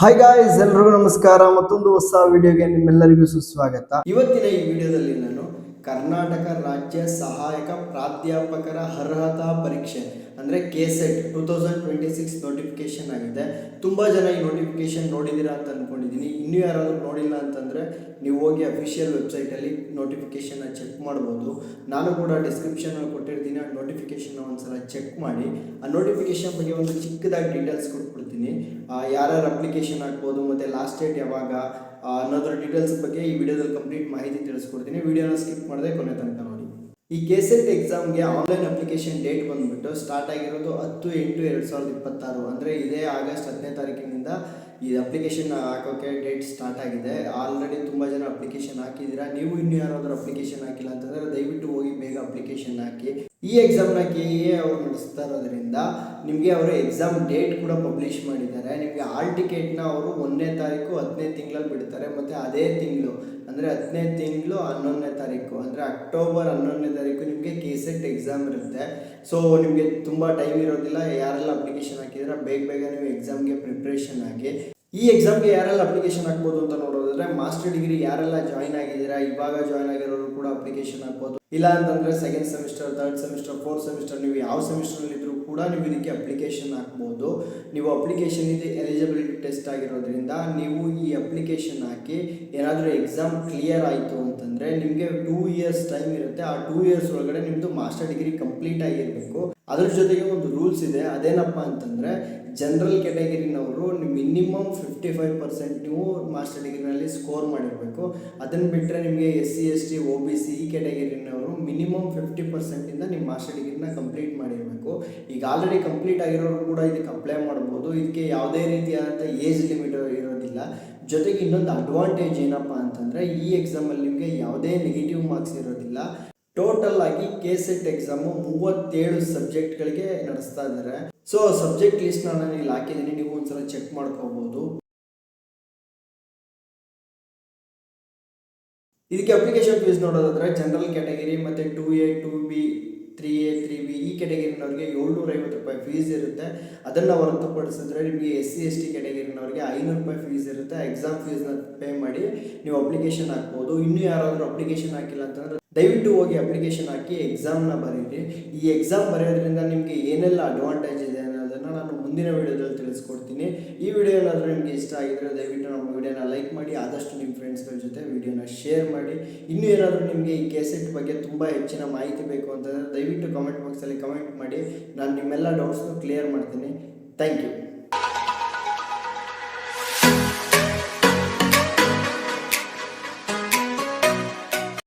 Hi guys, ಎಲ್ರಿಗೂ ನಮಸ್ಕಾರ. ಮತ್ತೊಂದು ಹೊಸ ವಿಡಿಯೋಗೆ ನಿಮ್ಮೆಲ್ಲರಿಗೂ ಸುಸ್ವಾಗತ. ಇವತ್ತಿನ ಈ ವಿಡಿಯೋದಲ್ಲಿ ನಾನು ಕರ್ನಾಟಕ ರಾಜ್ಯ ಸಹಾಯಕ ಪ್ರಾಧ್ಯಾಪಕರ ಅರ್ಹತಾ ಪರೀಕ್ಷೆ ಅಂದರೆ KSET 2026 ನೋಟಿಫಿಕೇಶನ್ ಆಗಿದೆ. ತುಂಬ ಜನ ಈ ನೋಟಿಫಿಕೇಶನ್ ನೋಡಿದ್ದೀರಾ ಅಂತ ಅಂದ್ಕೊಂಡಿದ್ದೀನಿ. ಇನ್ನೂ ಯಾರಾದರೂ ನೋಡಿಲ್ಲ ಅಂತಂದರೆ ನೀವು ಹೋಗಿ ಅಫಿಷಿಯಲ್ ವೆಬ್ಸೈಟಲ್ಲಿ ನೋಟಿಫಿಕೇಶನ್ನ ಚೆಕ್ ಮಾಡ್ಬೋದು. ನಾನು ಕೂಡ ಡಿಸ್ಕ್ರಿಪ್ಷನಲ್ಲಿ ಕೊಟ್ಟಿರ್ತೀನಿ. ಆ ನೋಟಿಫಿಕೇಶನ್ನ ಒಂದ್ಸಲ ಚೆಕ್ ಮಾಡಿ. ಆ ನೋಟಿಫಿಕೇಶನ್ ಬಗ್ಗೆ ಒಂದು ಚಿಕ್ಕದಾಗಿ ಡೀಟೇಲ್ಸ್ ಕೊಟ್ಬಿಡ್ತೀನಿ. ಯಾರ್ಯಾರು ಅಪ್ಲಿಕೇಶನ್ ಹಾಕ್ಬೋದು ಮತ್ತು ಲಾಸ್ಟ್ ಡೇಟ್ ಯಾವಾಗ ಅನ್ನೋದ್ರ ಡೀಟೇಲ್ಸ್ ಬಗ್ಗೆ ಈ ವಿಡಿಯೋದಲ್ಲಿ ಕಂಪ್ಲೀಟ್ ಮಾಹಿತಿ ತಿಳಿಸ್ಕೊಡ್ತೀನಿ. ವಿಡಿಯೋನ ಸ್ಕಿಪ್ ಮಾಡದೆ ಕೊನೆ ತನಕ ನೋಡಿ. ಈ KSET ಎಕ್ಸಾಮ್ಗೆ ಆನ್ಲೈನ್ ಅಪ್ಲಿಕೇಶನ್ ಡೇಟ್ ಬಂದುಬಿಟ್ಟು ಸ್ಟಾರ್ಟ್ ಆಗಿರೋದು 10/8/2026 ಅಂದರೆ ಇದೇ ಆಗಸ್ಟ್ 10ನೇ ತಾರೀಕಿನಿಂದ ಈ ಅಪ್ಲಿಕೇಶನ್ ಹಾಕೋಕ್ಕೆ ಡೇಟ್ ಸ್ಟಾರ್ಟ್ ಆಗಿದೆ. ಆಲ್ರೆಡಿ ತುಂಬ ಜನ ಅಪ್ಲಿಕೇಶನ್ ಹಾಕಿದ್ದೀರಾ. ನೀವು ಇನ್ನೂ ಯಾರಾದರೂ ಅಪ್ಲಿಕೇಶನ್ ಹಾಕಿಲ್ಲ ಅಂತಂದರೆ ದಯವಿಟ್ಟು ಹೋಗಿ ಬೇಗ ಅಪ್ಲಿಕೇಶನ್ ಹಾಕಿ. ಈ ಎಕ್ಸಾಮ್ನ KEA ಅವರು ನಡೆಸ್ತಾ ಇರೋದ್ರಿಂದ ನಿಮಗೆ ಅವರು ಎಕ್ಸಾಮ್ ಡೇಟ್ ಕೂಡ ಪಬ್ಲಿಷ್ ಮಾಡಿದ್ದಾರೆ. ನಿಮಗೆ ಆಲ್ ಟಿಕೆಟ್ನ ಅವರು 1ನೇ ತಾರೀಕು 10ನೇ ತಿಂಗಳಲ್ಲಿ ಬಿಡ್ತಾರೆ. ಮತ್ತು ಅದೇ ತಿಂಗಳು ಅಂದರೆ 10ನೇ ತಿಂಗಳು 11ನೇ ತಾರೀಕು ಅಂದರೆ ಅಕ್ಟೋಬರ್ 11ನೇ ತಾರೀಕು ನಿಮಗೆ KSET ಎಕ್ಸಾಮ್ ಇರುತ್ತೆ. ಸೊ ನಿಮಗೆ ತುಂಬ ಟೈಮ್ ಇರೋದಿಲ್ಲ. ಯಾರೆಲ್ಲ ಅಪ್ಲಿಕೇಶನ್ ಹಾಕಿದ್ರೆ ಬೇಗ ನೀವು ಎಕ್ಸಾಮ್ಗೆ ಪ್ರಿಪ್ರೇಷನ್ ಆಗಿ. ಈ ಎಕ್ಸಾಮ್ಗೆ ಯಾರೆಲ್ಲ ಅಪ್ಲಿಕೇಶನ್ ಹಾಕ್ಬೋದು ಅಂತ ನೋಡೋದಾದ್ರೆ, ಮಾಸ್ಟರ್ ಡಿಗ್ರಿ ಯಾರೆಲ್ಲ ಜಾಯ್ನ್ ಆಗಿದ್ದೀರಾ, ಇವಾಗ ಜಾಯ್ನ್ ಆಗಿರೋರು ಕೂಡ ಅಪ್ಲಿಕೇಶನ್ ಹಾಕ್ಬೋದು. ಇಲ್ಲ ಅಂತಂದರೆ second semester, third semester, fourth semester ನೀವು ಯಾವ ಸೆಮಿಸ್ಟರ್ನಲ್ಲಿ ಇದ್ರೂ ಕೂಡ ನೀವು ಇದಕ್ಕೆ ಅಪ್ಲಿಕೇಶನ್ ಹಾಕ್ಬೋದು. ನೀವು ಅಪ್ಲಿಕೇಶನ್ ಇದೆ ಎಲಿಜಿಬಿಲಿಟಿ ಟೆಸ್ಟ್ ಆಗಿರೋದ್ರಿಂದ ನೀವು ಈ ಅಪ್ಲಿಕೇಶನ್ ಹಾಕಿ ಏನಾದರೂ ಎಕ್ಸಾಮ್ ಕ್ಲಿಯರ್ ಆಯಿತು ಅಂತಂದರೆ ನಿಮಗೆ 2 ಇಯರ್ಸ್ ಟೈಮ್ ಇರುತ್ತೆ. ಆ 2 ಇಯರ್ಸ್ ಒಳಗಡೆ ನಿಮ್ಮದು ಮಾಸ್ಟರ್ ಡಿಗ್ರಿ ಕಂಪ್ಲೀಟ್ ಆಗಿರಬೇಕು. ಅದ್ರ ಜೊತೆಗೆ ಒಂದು ರೂಲ್ಸ್ ಇದೆ. ಅದೇನಪ್ಪ ಅಂತಂದರೆ, ಜನರಲ್ ಕ್ಯಾಟಗರಿನವರು ಮಿನಿಮಮ್ 55% ನೀವು ಮಾಸ್ಟರ್ ಡಿಗ್ರಿನಲ್ಲಿ ಸ್ಕೋರ್ ಮಾಡಿರಬೇಕು. ಅದನ್ನು ಬಿಟ್ಟರೆ ನಿಮಗೆ SC ST OBC ಈ ಕ್ಯಾಟಗರಿನವರು ಮಿನಿಮಮ್ 50%ಇಂದ ನಿಮ್ಮ ಮಾಸ್ಟರ್ ಡಿಗ್ರಿನ ಕಂಪ್ಲೀಟ್ ಮಾಡಿರಬೇಕು. ಈಗ ಆಲ್ರೆಡಿ ಕಂಪ್ಲೀಟ್ ಆಗಿರೋರು ಕೂಡ ಇದಕ್ಕೆ ಅಪ್ಲೈ ಮಾಡ್ಬೋದು. ಇದಕ್ಕೆ ಯಾವುದೇ ರೀತಿಯಾದಂಥ ಏಜ್ ಲಿಮಿಟ್ ಇರೋದಿಲ್ಲ. ಜೊತೆಗೆ ಇನ್ನೊಂದು ಅಡ್ವಾಂಟೇಜ್ ಏನಪ್ಪ ಅಂತಂದರೆ, ಈ ಎಕ್ಸಾಮಲ್ಲಿ ನಿಮಗೆ ಯಾವುದೇ ನೆಗೆಟಿವ್ ಮಾರ್ಕ್ಸ್ ಇರೋದಿಲ್ಲ. ಟೋಟಲ್ ಆಗಿ KSET ಎಕ್ಸಾಮು 37 ಸಬ್ಜೆಕ್ಟ್ಗಳಿಗೆ ನಡೆಸ್ತಾ ಇದ್ದಾರೆ. ಸೊ ಸಬ್ಜೆಕ್ಟ್ ಲಿಸ್ಟ್ನ ನಾನು ಇಲ್ಲಿ ಹಾಕಿದ್ದೀನಿ, ನೀವು ಒಂದ್ಸಲ ಚೆಕ್ ಮಾಡ್ಕೋಬೋದು. ಇದಕ್ಕೆ ಅಪ್ಲಿಕೇಶನ್ ಫೀಸ್ ನೋಡೋದಾದ್ರೆ, ಜನರಲ್ ಕ್ಯಾಟಗರಿ ಮತ್ತು 2A 2B 3A 3B ಈ ಕ್ಯಾಟಗರಿನವ್ರಿಗೆ 750 ರೂಪಾಯಿ ಫೀಸ್ ಇರುತ್ತೆ. ಅದನ್ನು ಹೊರತುಪಡಿಸಿದ್ರೆ ನಿಮಗೆ SC ST ಕ್ಯಾಟಗರಿನವ್ರಿಗೆ 500 ರೂಪಾಯಿ ಫೀಸ್ ಇರುತ್ತೆ. ಎಕ್ಸಾಮ್ ಫೀಸ್ನ ಪೇ ಮಾಡಿ ನೀವು ಅಪ್ಲಿಕೇಶನ್ ಹಾಕ್ಬೋದು. ಇನ್ನೂ ಯಾರಾದರೂ ಅಪ್ಲಿಕೇಶನ್ ಹಾಕಿಲ್ಲ ಅಂತಂದರೆ ದಯವಿಟ್ಟು ಹೋಗಿ ಅಪ್ಲಿಕೇಶನ್ ಹಾಕಿ ಎಕ್ಸಾಮ್ನ ಬರೀರಿ. ಈ ಎಕ್ಸಾಮ್ ಬರೆಯೋದ್ರಿಂದ ನಿಮಗೆ ಏನೆಲ್ಲ ಅಡ್ವಾಂಟೇಜ್ ಇದೆ ಅನ್ನೋದನ್ನು ನಾನು ಮುಂದಿನ ವೀಡಿಯೋದಲ್ಲಿ ತಿಳಿಸ್ಕೊಡ್ತೀನಿ. ಈ ವಿಡಿಯೋ ಏನಾದರೂ ನಿಮಗೆ ಇಷ್ಟ ಆಗಿದ್ರೆ ದಯವಿಟ್ಟು ನಮ್ಮ ವಿಡಿಯೋನ ಲೈಕ್ ಮಾಡಿ, ಆದಷ್ಟು ನಿಮ್ಮ ಫ್ರೆಂಡ್ಸ್ಗಳ ಜೊತೆ ವಿಡಿಯೋನ ಶೇರ್ ಮಾಡಿ. ಇನ್ನೂ ಏನಾದರೂ ನಿಮಗೆ ಈ KSET ಬಗ್ಗೆ ತುಂಬ ಹೆಚ್ಚಿನ ಮಾಹಿತಿ ಬೇಕು ಅಂತಂದರೆ ದಯವಿಟ್ಟು ಕಮೆಂಟ್ ಬಾಕ್ಸಲ್ಲಿ ಕಮೆಂಟ್ ಮಾಡಿ. ನಾನು ನಿಮ್ಮೆಲ್ಲ ಡೌಟ್ಸ್ನು ಕ್ಲಿಯರ್ ಮಾಡ್ತೀನಿ. Thank you.